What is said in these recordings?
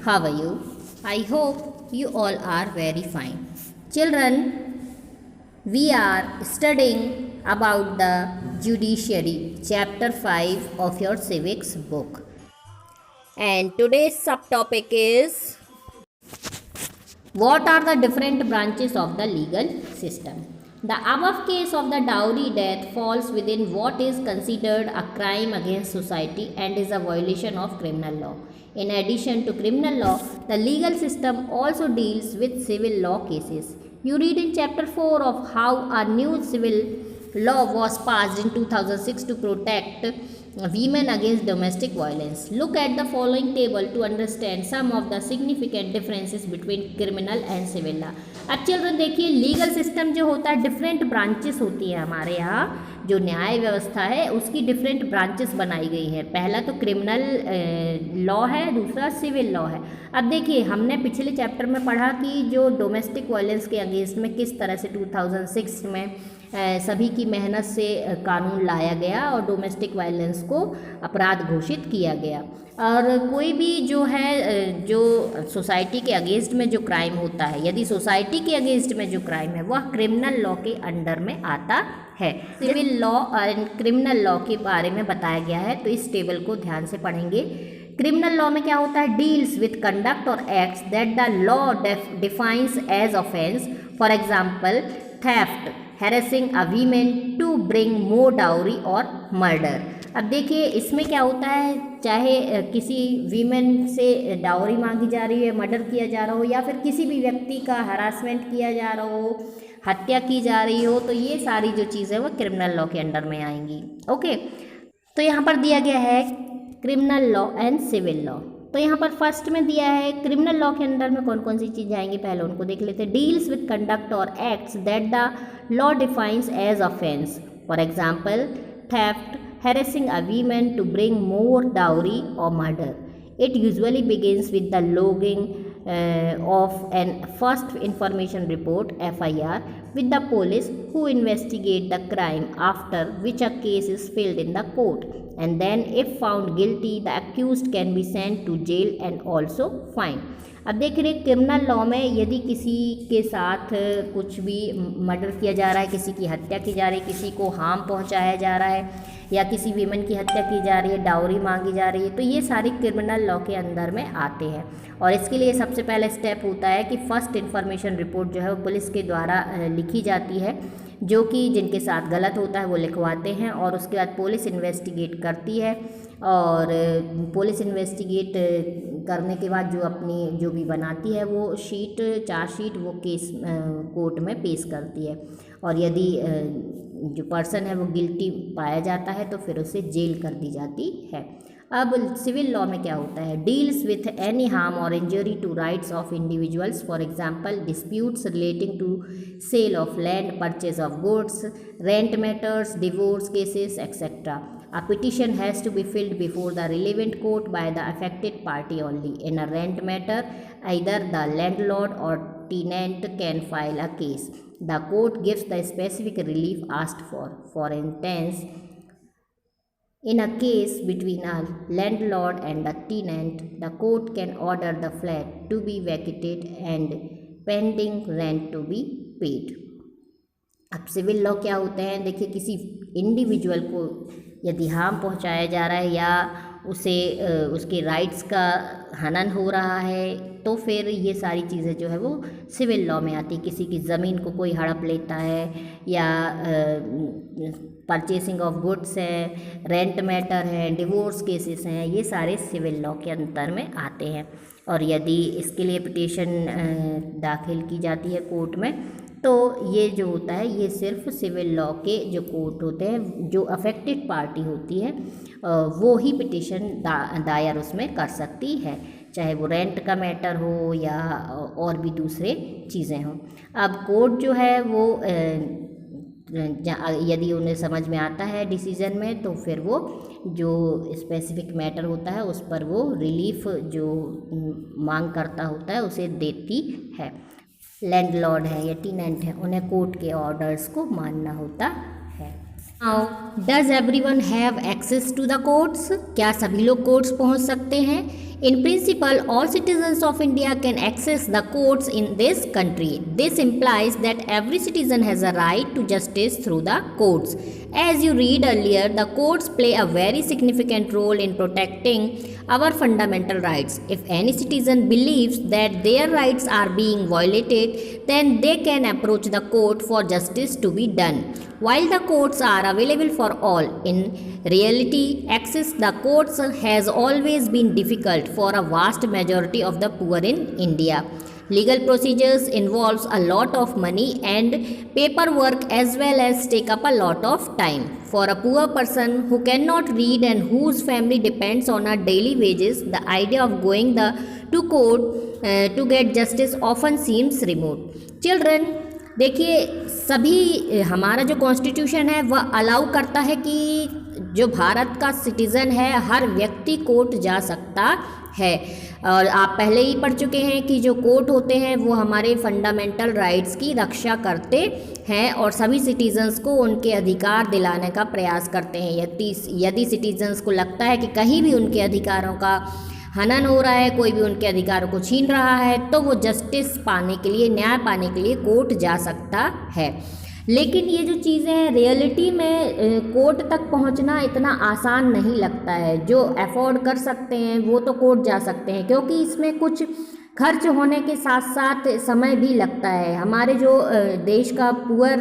How are you? I hope you all are very fine. Children, we are studying about the judiciary, chapter 5 of your civics book. And today's subtopic is what are the different branches of the legal system? The above case of the dowry death falls within what is considered a crime against society and is a violation of criminal law. In addition to criminal law, the legal system also deals with civil law cases. You read in chapter 4 of how a new civil law was passed in 2006 to protect women against domestic violence. Look at the following table to understand some of the significant differences between criminal and civil law. अब children देखिए, legal system जो होता है different branches होती है हमारे यहाँ, जो न्याय व्यवस्था है उसकी डिफरेंट ब्रांचेस बनाई गई है। पहला तो क्रिमिनल लॉ है, दूसरा सिविल लॉ है। अब देखिए, हमने पिछले चैप्टर में पढ़ा कि जो डोमेस्टिक वायलेंस के अगेंस्ट में किस तरह से 2006 में सभी की मेहनत से कानून लाया गया और डोमेस्टिक वायलेंस को अपराध घोषित किया गया। और कोई भी जो है, जो सोसाइटी के अगेंस्ट में जो क्राइम होता है, यदि सोसाइटी के अगेंस्ट में जो क्राइम है वह क्रिमिनल लॉ के अंडर में आता है। सिविल लॉ और क्रिमिनल लॉ के बारे में बताया गया है, तो इस टेबल को ध्यान से पढ़ेंगे। क्रिमिनल लॉ में क्या होता है? डील्स विथ कंडक्ट और acts that the law defines as offence, for example theft, harassing a women to bring more dowry और मर्डर। अब देखिए, इसमें क्या होता है, चाहे किसी वीमेन से डाउरी मांगी जा रही है, मर्डर किया जा रहा हो, या फिर किसी भी व्यक्ति का हरासमेंट किया जा रहा हो, हत्या की जा रही हो, तो ये सारी जो चीज़ें वो क्रिमिनल लॉ के अंडर में आएंगी। ओके, तो यहाँ पर दिया गया है criminal law and civil law. तो यहाँ पर फर्स्ट में दिया है क्रिमिनल लॉ के अंडर में कौन कौन सी चीज़ें आएंगी, पहले उनको देख लेते हैं। डील्स विद कंडक्ट और acts that the law defines as offence, for example theft, harassing a woman to bring more dowry or murder. It usually begins with the logging of an first information report (FIR) with the police, who investigate the crime, after which a case is filed in the court, and then if found guilty the accused can be sent to jail and also fined. अब देख रहे, criminal law में यदि किसी के साथ कुछ भी मर्डर किया जा रहा है, किसी की हत्या की जा रही है, किसी को हार्म पहुंचाया जा रहा है, या किसी वीमेन की हत्या की जा रही है, डाउरी मांगी जा रही है, तो ये सारी क्रिमिनल लॉ के अंदर में आते हैं। और इसके लिए सबसे पहले स्टेप होता है कि फर्स्ट इन्फॉर्मेशन रिपोर्ट जो है वो पुलिस के द्वारा लिखी जाती है, जो कि जिनके साथ गलत होता है वो लिखवाते हैं, और उसके बाद पुलिस इन्वेस्टिगेट करती है, और पुलिस इन्वेस्टिगेट करने के बाद जो अपनी जो भी बनाती है वो चार्जशीट वो केस कोर्ट में पेश करती है, और यदि जो पर्सन है वो गिल्टी पाया जाता है तो फिर उसे जेल कर दी जाती है। अब सिविल लॉ में क्या होता है? डील्स विथ एनी हार्म और injury to rights of individuals, for example disputes relating to sale of land, purchase of goods, rent matters, divorce cases etcetera. A petition has to be filed before the relevant court by the affected party only. In a rent matter, either the landlord or tenant can file a case. The court gives the specific relief asked for. For instance, in a case between a landlord and a tenant, the court can order the flat to be vacated and pending rent to be paid. अब civil law क्या होते हैं? देखिए, किसी individual को यदि harm पहुंचाया जा रहा है या उसे उसके राइट्स का हनन हो रहा है, तो फिर ये सारी चीज़ें जो है वो सिविल लॉ में आती है। किसी की ज़मीन को कोई हड़प लेता है, या परचेसिंग ऑफ गुड्स है, रेंट मैटर है, डिवोर्स केसेस हैं, ये सारे सिविल लॉ के अंतर में आते हैं। और यदि इसके लिए पिटीशन दाखिल की जाती है कोर्ट में, तो ये जो होता है ये सिर्फ सिविल लॉ के जो कोर्ट होते हैं, जो अफेक्टेड पार्टी होती है वो ही पिटीशन दायर उसमें कर सकती है, चाहे वो रेंट का मैटर हो या और भी दूसरे चीज़ें हों। अब कोर्ट जो है वो यदि उन्हें समझ में आता है डिसीजन में, तो फिर वो जो स्पेसिफिक मैटर होता है उस पर वो रिलीफ जो मांग करता होता है उसे देती है। लैंडलॉर्ड है या टेनेंट है, उन्हें कोर्ट के ऑर्डर्स को मानना होता है। Now does everyone have access to the courts? क्या सभी लोग कोर्ट्स पहुंच सकते हैं? In principle, all citizens of India can access the courts in this country. This implies that every citizen has a right to justice through the courts. As you read earlier, the courts play a very significant role in protecting our fundamental rights. If any citizen believes that their rights are being violated, then they can approach the court for justice to be done. While the courts are available for all, in reality, access the courts has always been difficult for a vast majority of the poor in India. Legal procedures involves a lot of money and paperwork as well as take up a lot of time. For a poor person who cannot read and whose family depends on a daily wages, the idea of going to court to get justice often seems remote. Children, देखिए सभी हमारा जो constitution है वह allow करता है कि जो भारत का सिटीज़न है हर व्यक्ति कोर्ट जा सकता है। और आप पहले ही पढ़ चुके हैं कि जो कोर्ट होते हैं वो हमारे फंडामेंटल राइट्स की रक्षा करते हैं और सभी सिटीजन्स को उनके अधिकार दिलाने का प्रयास करते हैं। यदि सिटीजन्स को लगता है कि कहीं भी उनके अधिकारों का हनन हो रहा है, कोई भी उनके अधिकारों को छीन रहा है, तो वो जस्टिस पाने के लिए, न्याय पाने के लिए कोर्ट जा सकता है। लेकिन ये जो चीज़ें हैं रियलिटी में कोर्ट तक पहुंचना इतना आसान नहीं लगता है। जो अफोर्ड कर सकते हैं वो तो कोर्ट जा सकते हैं, क्योंकि इसमें कुछ खर्च होने के साथ साथ समय भी लगता है। हमारे जो देश का पुअर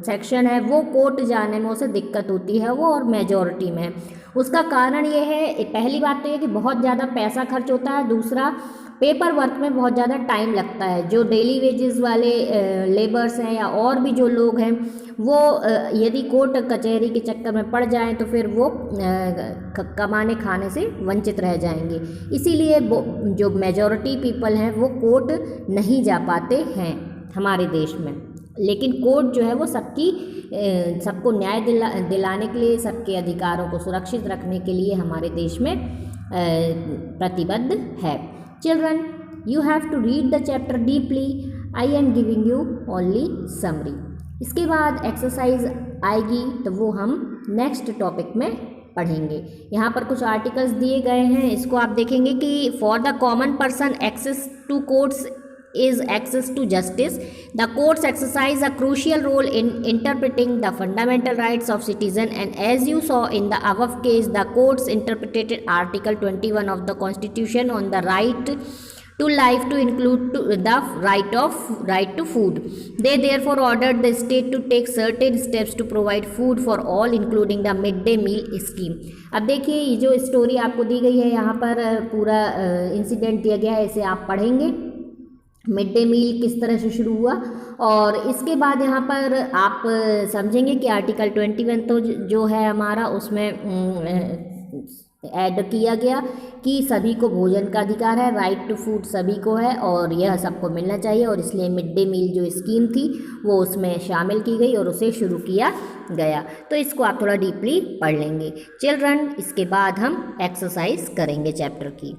सेक्शन है वो कोर्ट जाने में उसे दिक्कत होती है, वो और मेजॉरिटी में। उसका कारण ये है, पहली बात तो ये कि बहुत ज़्यादा पैसा खर्च होता है, दूसरा पेपर वर्क में बहुत ज़्यादा टाइम लगता है। जो डेली वेजेस वाले लेबर्स हैं या और भी जो लोग हैं वो यदि कोर्ट कचहरी के चक्कर में पड़ जाएं तो फिर वो कमाने खाने से वंचित रह जाएंगे। इसीलिए जो मेजॉरिटी पीपल हैं वो कोर्ट नहीं जा पाते हैं हमारे देश में। लेकिन कोर्ट जो है वो सबको न्याय दिलाने के लिए, सबके अधिकारों को सुरक्षित रखने के लिए हमारे देश में प्रतिबद्ध है। Children, you have to read the chapter deeply. I am giving you only summary. इसके बाद एक्सरसाइज आएगी तो वो हम नेक्स्ट टॉपिक में पढ़ेंगे। यहाँ पर कुछ आर्टिकल्स दिए गए हैं, इसको आप देखेंगे कि for the common person access to courts is access to justice. The courts exercise a crucial role in interpreting the fundamental rights of citizen, and as you saw in the above case, the courts interpreted Article 21 of the Constitution on the right to life to include the right to food. They therefore ordered the state to take certain steps to provide food for all, including the midday meal scheme. अब देखिए ये जो story आपको दी गई है, यहाँ पर पूरा इंसिडेंट दिया गया है, इसे आप पढ़ेंगे। मिड डे मील किस तरह से शुरू हुआ और इसके बाद यहाँ पर आप समझेंगे कि आर्टिकल 21 तो जो है हमारा उसमें ऐड किया गया कि सभी को भोजन का अधिकार है, राइट टू फूड सभी को है और यह सबको मिलना चाहिए, और इसलिए मिड डे मील जो स्कीम थी वो उसमें शामिल की गई और उसे शुरू किया गया। तो इसको आप थोड़ा डीपली पढ़ लेंगे चिल्ड्रन। इसके बाद हम एक्सरसाइज करेंगे चैप्टर की।